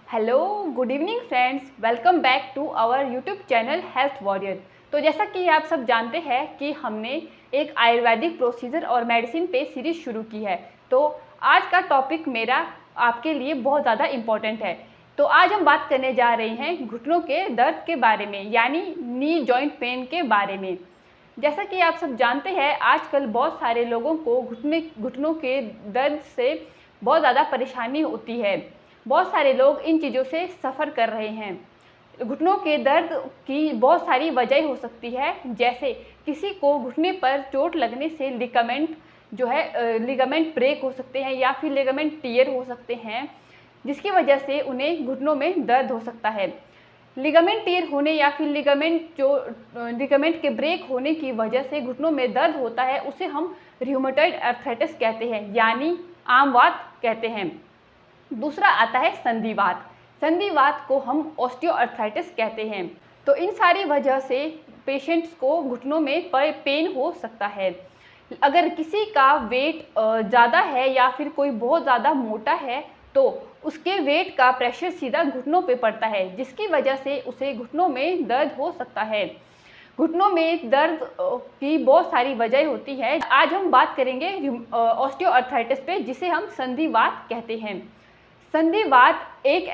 Hello, good evening friends, welcome back to our YouTube channel health warrior. तो जैसा कि आप सब जानते हैं कि हमने एक आयुर्वेदिक प्रोसीजर और मेडिसिन पे सीरीज़ शुरू की है। तो आज का टॉपिक मेरा आपके लिए बहुत ज़्यादा इम्पोर्टेंट है। तो आज हम बात करने जा रहे हैं घुटनों के दर्द के बारे में, यानी नी जॉइंट पेन के बारे में। जैसा कि आप सब जानते हैं, आजकल बहुत सारे लोगों को घुटनों के दर्द से बहुत ज़्यादा परेशानी होती है। बहुत सारे लोग इन चीज़ों से सफ़र कर रहे हैं। घुटनों के दर्द की बहुत सारी वजह हो सकती है, जैसे किसी को घुटने पर चोट लगने से लिगामेंट ब्रेक हो सकते हैं या फिर लिगामेंट टियर हो सकते हैं, जिसकी वजह से उन्हें घुटनों में दर्द हो सकता है। लिगामेंट टियर होने या फिर लिगामेंट के ब्रेक होने की वजह से घुटनों में दर्द होता है, उसे हम रूमेटॉइड अर्थराइटिस कहते हैं, यानी आम वात कहते हैं। दूसरा आता है संधिवात। संधिवात को हम ऑस्टियोआर्थराइटिस कहते हैं। तो इन सारी वजह से पेशेंट्स को घुटनों में पेन हो सकता है। अगर किसी का वेट ज़्यादा है या फिर कोई बहुत ज़्यादा मोटा है, तो उसके वेट का प्रेशर सीधा घुटनों पे पड़ता है, जिसकी वजह से उसे घुटनों में दर्द हो सकता है। घुटनों में दर्द की बहुत सारी वजह होती है। आज हम बात करेंगे ऑस्टियोआर्थराइटिस पे, जिसे हम संधिवात कहते हैं। संधिवात एक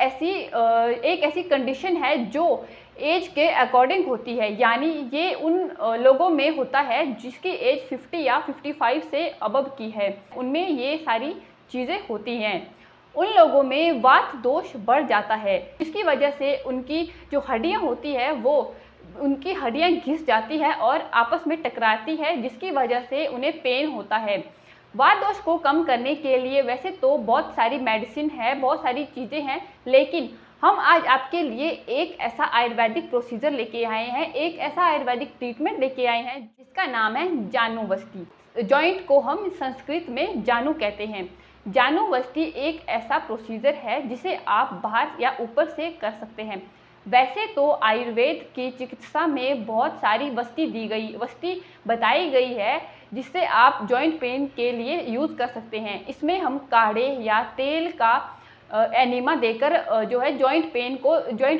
ऐसी कंडीशन है जो एज के अकॉर्डिंग होती है, यानी ये उन लोगों में होता है जिसकी एज 50 या 55 से अबव की है, उनमें ये सारी चीज़ें होती हैं। उन लोगों में वात दोष बढ़ जाता है, इसकी वजह से उनकी जो हड्डियाँ होती है वो उनकी हड्डियाँ घिस जाती है और आपस में टकराती है, जिसकी वजह से उन्हें पेन होता है। वात दोष को कम करने के लिए वैसे तो बहुत सारी मेडिसिन है, बहुत सारी चीज़ें हैं, लेकिन हम आज आपके लिए एक ऐसा आयुर्वेदिक प्रोसीजर लेके आए हैं, एक ऐसा आयुर्वेदिक ट्रीटमेंट लेके आए हैं जिसका नाम है जानुवस्ती। जॉइंट को हम संस्कृत में जानु कहते हैं। जानुवस्ती एक ऐसा प्रोसीजर है जिसे आप बाहर या ऊपर से कर सकते हैं। वैसे तो आयुर्वेद की चिकित्सा में बहुत सारी वस्ती बताई गई है, जिससे आप जॉइंट पेन के लिए यूज़ कर सकते हैं। इसमें हम काढ़े या तेल का एनिमा देकर जॉइंट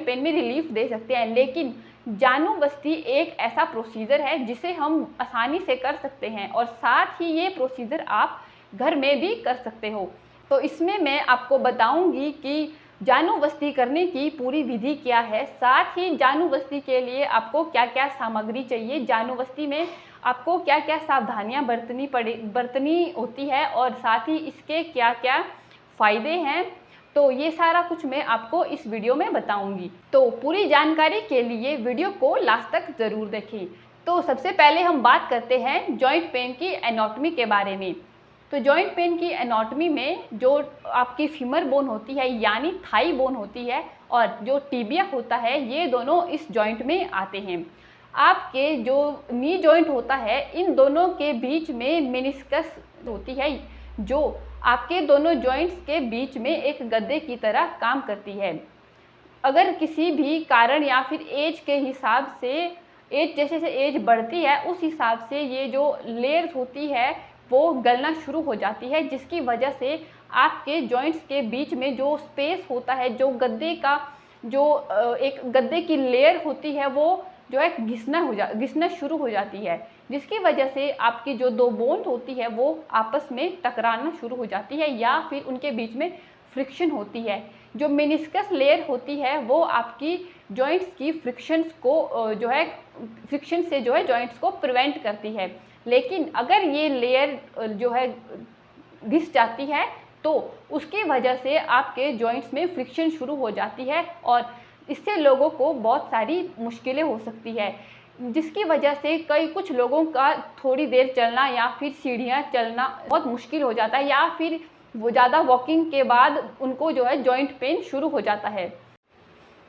पेन में रिलीफ दे सकते हैं। लेकिन जानुवस्ती एक ऐसा प्रोसीजर है जिसे हम आसानी से कर सकते हैं, और साथ ही ये प्रोसीजर आप घर में भी कर सकते हो। तो इसमें मैं आपको बताऊंगी कि जानुवस्ती करने की पूरी विधि क्या है, साथ ही जानुवस्ती के लिए आपको क्या क्या सामग्री चाहिए, जानुवस्ती में आपको क्या क्या सावधानियां बरतनी होती है, और साथ ही इसके क्या क्या फ़ायदे हैं। तो ये सारा कुछ मैं आपको इस वीडियो में बताऊंगी। तो पूरी जानकारी के लिए वीडियो को लास्ट तक ज़रूर देखें। तो सबसे पहले हम बात करते हैं जॉइंट पेन की एनाटॉमी के बारे में। तो जॉइंट पेन की एनाटॉमी में जो आपकी फीमर बोन होती है, यानी थाई बोन होती है, और जो टिबिया होता है, ये दोनों इस जॉइंट में आते हैं। आपके जो नी जॉइंट होता है, इन दोनों के बीच में मेनिस्कस होती है, जो आपके दोनों जॉइंट्स के बीच में एक गद्दे की तरह काम करती है। अगर किसी भी कारण या फिर एज के हिसाब से, जैसे जैसे एज बढ़ती है उस हिसाब से ये जो लेयर्स होती है वो गलना शुरू हो जाती है, जिसकी वजह से आपके जॉइंट्स के बीच में जो स्पेस होता है, जो गद्दे का एक गद्दे की लेयर होती है, वो घिसना शुरू हो जाती है, जिसकी वजह से आपकी जो दो बोन होती है वो आपस में टकराना शुरू हो जाती है, या फिर उनके बीच में फ्रिक्शन होती है। जो मेनिस्कस लेयर होती है वो आपकी जॉइंट्स की फ्रिक्शन से जॉइंट्स को प्रिवेंट करती है। लेकिन अगर ये लेयर घिस जाती है, तो उसकी वजह से आपके जॉइंट्स में फ्रिक्शन शुरू हो जाती है, और इससे लोगों को बहुत सारी मुश्किलें हो सकती है, जिसकी वजह से कुछ लोगों का थोड़ी देर चलना या फिर सीढ़ियाँ चलना बहुत मुश्किल हो जाता है, या फिर वो ज़्यादा वॉकिंग के बाद उनको जॉइंट पेन शुरू हो जाता है।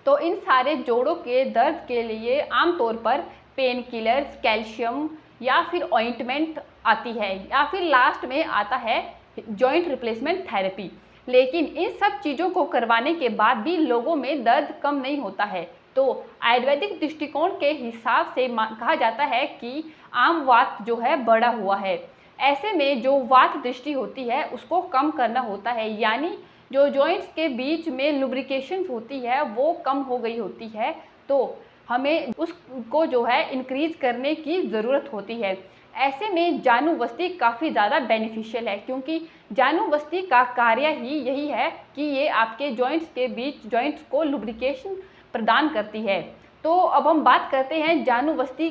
तो इन सारे जोड़ों के दर्द के लिए आमतौर पर पेन किलर्स, कैल्शियम या फिर ऑइंटमेंट आती है, या फिर लास्ट में आता है जॉइंट रिप्लेसमेंट थेरेपी। लेकिन इन सब चीज़ों को करवाने के बाद भी लोगों में दर्द कम नहीं होता है। तो आयुर्वेदिक दृष्टिकोण के हिसाब से कहा जाता है कि आम वात बढ़ा हुआ है। ऐसे में जो वात दृष्टि होती है उसको कम करना होता है, यानी जो जॉइंट्स के बीच में लुब्रिकेशन होती है वो कम हो गई होती है, तो हमें उसको जो है इंक्रीज करने की ज़रूरत होती है। ऐसे में जानुवस्ती काफ़ी ज़्यादा बेनिफिशियल है, क्योंकि जानुवस्ती का कार्य ही यही है कि ये आपके जॉइंट्स के बीच जॉइंट्स को लुब्रिकेशन प्रदान करती है। तो अब हम बात करते हैं जानुवस्ती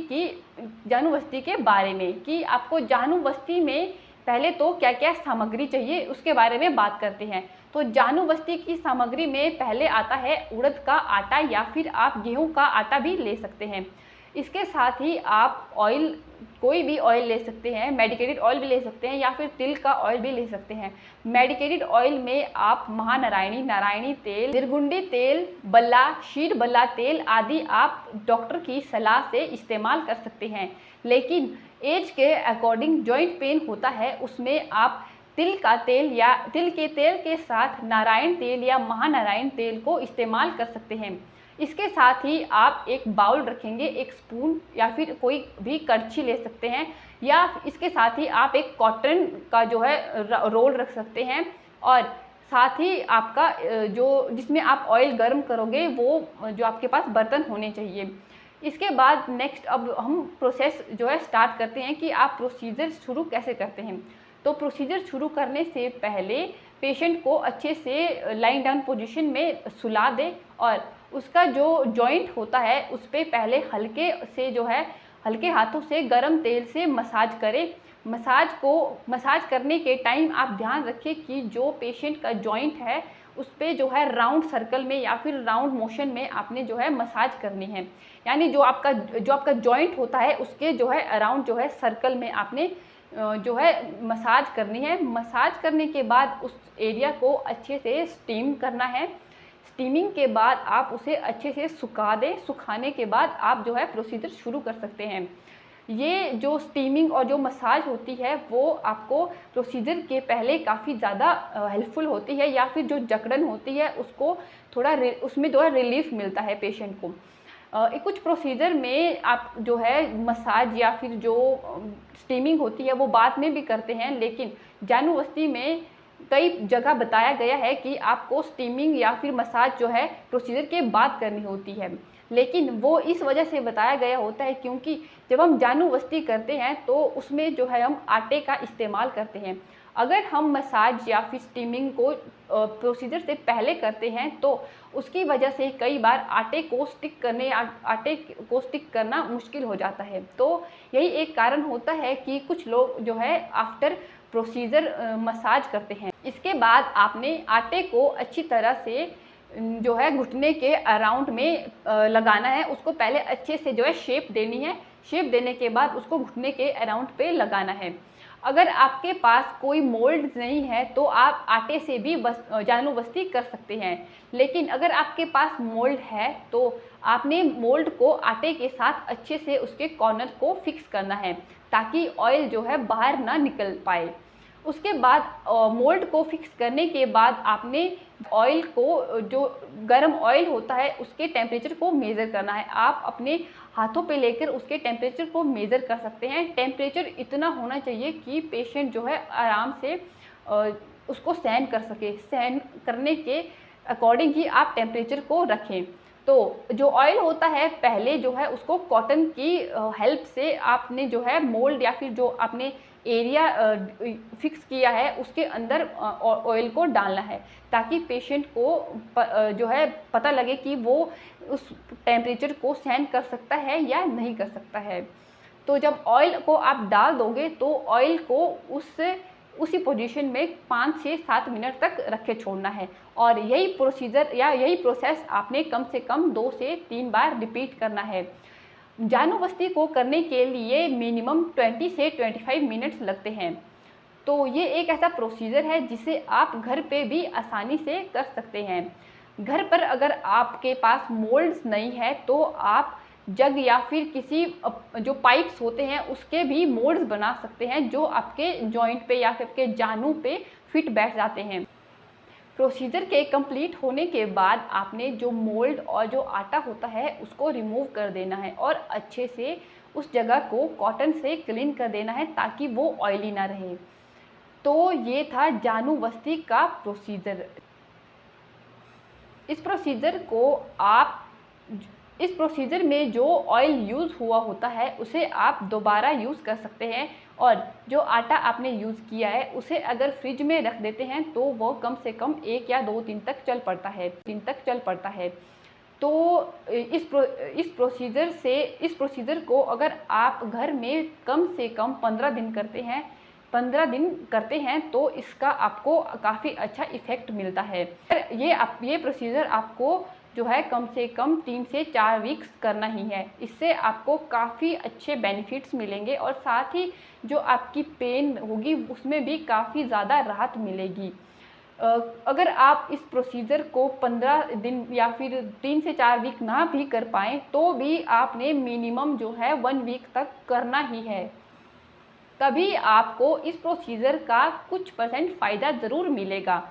के बारे में कि आपको जानुवस्ती में पहले तो क्या क्या सामग्री चाहिए उसके बारे में बात करते हैं। तो जानुवस्ती की सामग्री में पहले आता है उड़द का आटा, या फिर आप गेहूं का आटा भी ले सकते हैं। इसके साथ ही आप ऑयल, कोई भी ऑयल ले सकते हैं, मेडिकेटेड ऑयल भी ले सकते हैं, या फिर तिल का ऑयल भी ले सकते हैं। मेडिकेटेड ऑयल में आप महानारायणी, नारायणी तेल, निर्गुंडी तेल, बल्ला, शीर बल्ला तेल आदि आप डॉक्टर की सलाह से इस्तेमाल कर सकते हैं। लेकिन एज के अकॉर्डिंग जॉइंट पेन होता है, उसमें आप तिल का तेल या तिल के तेल के साथ नारायण तेल या महानारायण तेल को इस्तेमाल कर सकते हैं। इसके साथ ही आप एक बाउल रखेंगे, एक स्पून या फिर कोई भी करछी ले सकते हैं, या इसके साथ ही आप एक कॉटन का जो है रोल रख सकते हैं, और साथ ही आपका जो जिसमें आप ऑयल गर्म करोगे वो जो आपके पास बर्तन होने चाहिए। इसके बाद नेक्स्ट अब हम प्रोसेस जो है स्टार्ट करते हैं कि आप प्रोसीजर शुरू कैसे करते हैं। तो प्रोसीजर शुरू करने से पहले पेशेंट को अच्छे से लाइंग डाउन पोजीशन में सुला दें, और उसका जो जॉइंट होता है उस पर पहले हल्के से जो है हल्के हाथों से गर्म तेल से मसाज करें। मसाज करने के टाइम आप ध्यान रखें कि जो पेशेंट का जॉइंट है उस पर जो है राउंड सर्कल में या फिर राउंड मोशन में आपने जो है मसाज करनी है। यानी जो आपका जॉइंट होता है उसके जो है अराउंड जो है सर्कल में आपने जो है मसाज करनी है। मसाज करने के बाद उस एरिया को अच्छे से स्टीम करना है। स्टीमिंग के बाद आप उसे अच्छे से सुखा दें। सुखाने के बाद आप जो है प्रोसीजर शुरू कर सकते हैं। ये जो स्टीमिंग और जो मसाज होती है वो आपको प्रोसीजर के पहले काफ़ी ज़्यादा हेल्पफुल होती है, या फिर जो जकड़न होती है उसको थोड़ा उसमें जो है रिलीफ मिलता है पेशेंट को। कुछ प्रोसीजर में आप जो है मसाज या फिर जो स्टीमिंग होती है वो बाद में भी करते हैं, लेकिन जानुवस्ती में कई जगह बताया गया है कि आपको स्टीमिंग या फिर मसाज जो है प्रोसीजर के बाद करनी होती है। लेकिन वो इस वजह से बताया गया होता है क्योंकि जब हम जानुवस्ती करते हैं तो उसमें जो है हम आटे का इस्तेमाल करते हैं। अगर हम मसाज या फिर स्टीमिंग को प्रोसीजर से पहले करते हैं तो उसकी वजह से कई बार आटे को स्टिक करना मुश्किल हो जाता है। तो यही एक कारण होता है कि कुछ लोग जो है आफ्टर प्रोसीजर मसाज करते हैं। इसके बाद आपने आटे को अच्छी तरह से जो है घुटने के अराउंड में लगाना है। उसको पहले अच्छे से जो है शेप देनी है। शेप देने के बाद उसको घुटने के अराउंड पे लगाना है। अगर आपके पास कोई मोल्ड नहीं है तो आप आटे से भी जानुवस्ती कर सकते हैं। लेकिन अगर आपके पास मोल्ड है तो आपने मोल्ड को आटे के साथ अच्छे से उसके कॉर्नर को फिक्स करना है, ताकि ऑयल जो है बाहर ना निकल पाए। उसके बाद मोल्ड को फिक्स करने के बाद आपने ऑयल को, जो गर्म ऑयल होता है उसके टेम्परेचर को मेज़र करना है। आप अपने हाथों पे लेकर उसके टेम्परेचर को मेज़र कर सकते हैं। टेम्परेचर इतना होना चाहिए कि पेशेंट जो है आराम से उसको सहन कर सके। सहन करने के अकॉर्डिंग ही आप टेम्परेचर को रखें। तो जो ऑयल होता है पहले जो है उसको कॉटन की हेल्प से आपने जो है मोल्ड या फिर जो आपने एरिया फिक्स किया है उसके अंदर ऑयल को डालना है, ताकि पेशेंट को जो है पता लगे कि वो उस टेम्परेचर को सहन कर सकता है या नहीं कर सकता है। तो जब ऑयल को आप डाल दोगे तो ऑयल को उसी पोजीशन में 5 से 7 मिनट तक रखे छोड़ना है, और यही प्रोसीजर या यही प्रोसेस आपने कम से कम 2 से 3 बार रिपीट करना है। जानुवस्ती को करने के लिए मिनिमम 20 से 25 मिनट्स लगते हैं। तो ये एक ऐसा प्रोसीजर है जिसे आप घर पे भी आसानी से कर सकते हैं। घर पर अगर आपके पास मोल्ड्स नहीं है तो आप जग या फिर किसी जो पाइप्स होते हैं उसके भी मोल्ड्स बना सकते हैं, जो आपके जॉइंट पे या फिर आपके जानू पे फिट बैठ जाते हैं। प्रोसीजर के कंप्लीट होने के बाद आपने जो मोल्ड और जो आटा होता है उसको रिमूव कर देना है, और अच्छे से उस जगह को कॉटन से क्लीन कर देना है ताकि वो ऑयली ना रहे। तो ये था जानुवस्ती का प्रोसीजर। इस प्रोसीजर में जो ऑयल यूज़ हुआ होता है उसे आप दोबारा यूज़ कर सकते हैं, और जो आटा आपने यूज़ किया है उसे अगर फ्रिज में रख देते हैं तो वो कम से कम 1 या 2 दिन तक चल पड़ता है। तो इस प्रोसीजर को अगर आप घर में कम से कम 15 दिन करते हैं तो इसका आपको काफ़ी अच्छा इफ़ेक्ट मिलता है। ये प्रोसीजर आपको जो है कम से कम 3 से 4 वीक्स करना ही है। इससे आपको काफ़ी अच्छे बेनिफिट्स मिलेंगे और साथ ही जो आपकी पेन होगी उसमें भी काफ़ी ज़्यादा राहत मिलेगी। अगर आप इस प्रोसीजर को 15 दिन या फिर 3 से 4 वीक ना भी कर पाएँ तो भी आपने मिनिमम जो है 1 वीक तक करना ही है। तभी आपको इस प्रोसीजर का कुछ % फ़ायदा ज़रूर मिलेगा।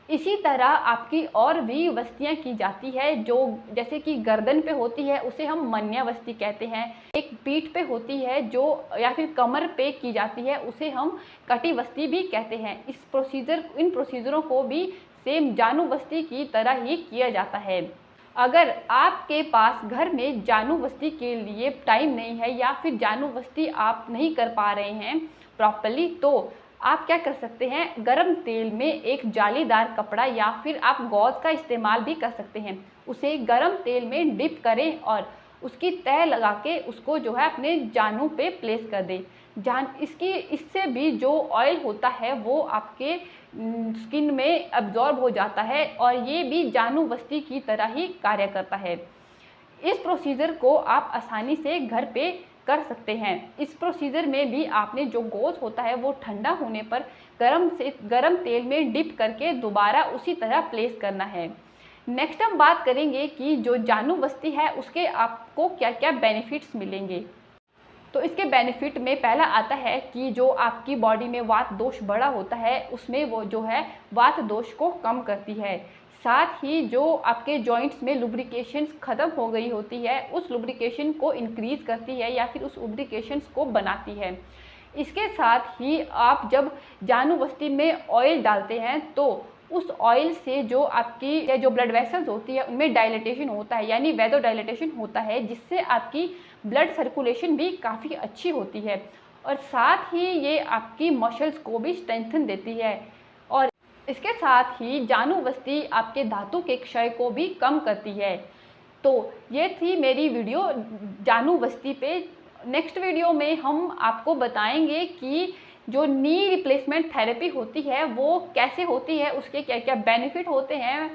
इसी तरह आपकी और भी वस्तियाँ की जाती है, जो जैसे कि गर्दन पे होती है उसे हम मन्यावस्ती कहते हैं। एक पीठ पे होती है जो या फिर कमर पे की जाती है उसे हम कटिवस्ती भी कहते हैं। इन प्रोसीजरों को भी सेम जानुवस्ती की तरह ही किया जाता है। अगर आपके पास घर में जानुवस्ती के लिए टाइम नहीं है या फिर जानुवस्ती आप नहीं कर पा रहे हैं प्रॉपर्ली, तो आप क्या कर सकते हैं, गरम तेल में एक जालीदार कपड़ा या फिर आप गौज़ का इस्तेमाल भी कर सकते हैं। उसे गरम तेल में डिप करें और उसकी तह लगा के उसको जो है अपने जानू पे प्लेस कर दें। इससे भी जो ऑयल होता है वो आपके स्किन में अब्जॉर्ब हो जाता है और ये भी जानुवस्ती की तरह ही कार्य करता है। इस प्रोसीजर को आप आसानी से घर पे कर सकते हैं। इस प्रोसीजर में भी आपने जो गौज़ होता है वो ठंडा होने पर गरम तेल में डिप करके दोबारा उसी तरह प्लेस करना है। नेक्स्ट हम बात करेंगे कि जो जानुवस्ती है उसके आपको क्या क्या बेनिफिट्स मिलेंगे। तो इसके बेनिफिट में पहला आता है कि जो आपकी बॉडी में वात दोष बड़ा होता है उसमें वो जो है वात दोष को कम करती है। साथ ही जो आपके जॉइंट्स में लुब्रिकेशंस ख़त्म हो गई होती है उस लुब्रिकेशन को इंक्रीज़ करती है या फिर उस लुब्रिकेशंस को बनाती है। इसके साथ ही आप जब जानुवस्ती में ऑयल डालते हैं तो उस ऑयल से जो आपकी जो ब्लड वेसल्स होती है उनमें डायलेटेशन होता है, यानी वैदो डायलेटेशन होता है, जिससे आपकी ब्लड सर्कुलेशन भी काफ़ी अच्छी होती है और साथ ही ये आपकी मसल्स को भी स्ट्रेंथन देती है। और इसके साथ ही जानुवस्ती आपके धातु के क्षय को भी कम करती है। तो ये थी मेरी वीडियो जानुवस्ती पे। नेक्स्ट वीडियो में हम आपको बताएंगे कि जो नी रिप्लेसमेंट थेरेपी होती है वो कैसे होती है, उसके क्या क्या बेनिफिट होते हैं,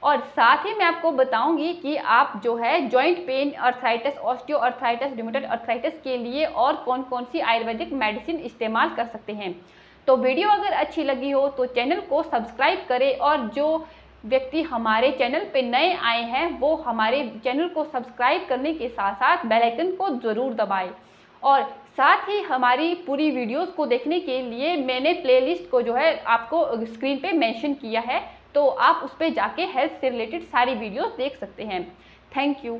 और साथ ही मैं आपको बताऊंगी कि आप जो है joint pain, arthritis, osteoarthritis, rheumatoid arthritis के लिए और कौन कौन सी आयुर्वेदिक मेडिसिन इस्तेमाल कर सकते हैं। तो वीडियो अगर अच्छी लगी हो तो चैनल को सब्सक्राइब करें और जो व्यक्ति हमारे चैनल पे नए आए हैं वो हमारे चैनल को सब्सक्राइब करने के साथ साथ बेल आइकन को ज़रूर दबाएं। और साथ ही हमारी पूरी वीडियोस को देखने के लिए मैंने प्लेलिस्ट को जो है आपको स्क्रीन पे मेंशन किया है, तो आप उस पर जाके हेल्थ से रिलेटेड सारी वीडियोस देख सकते हैं। Thank you.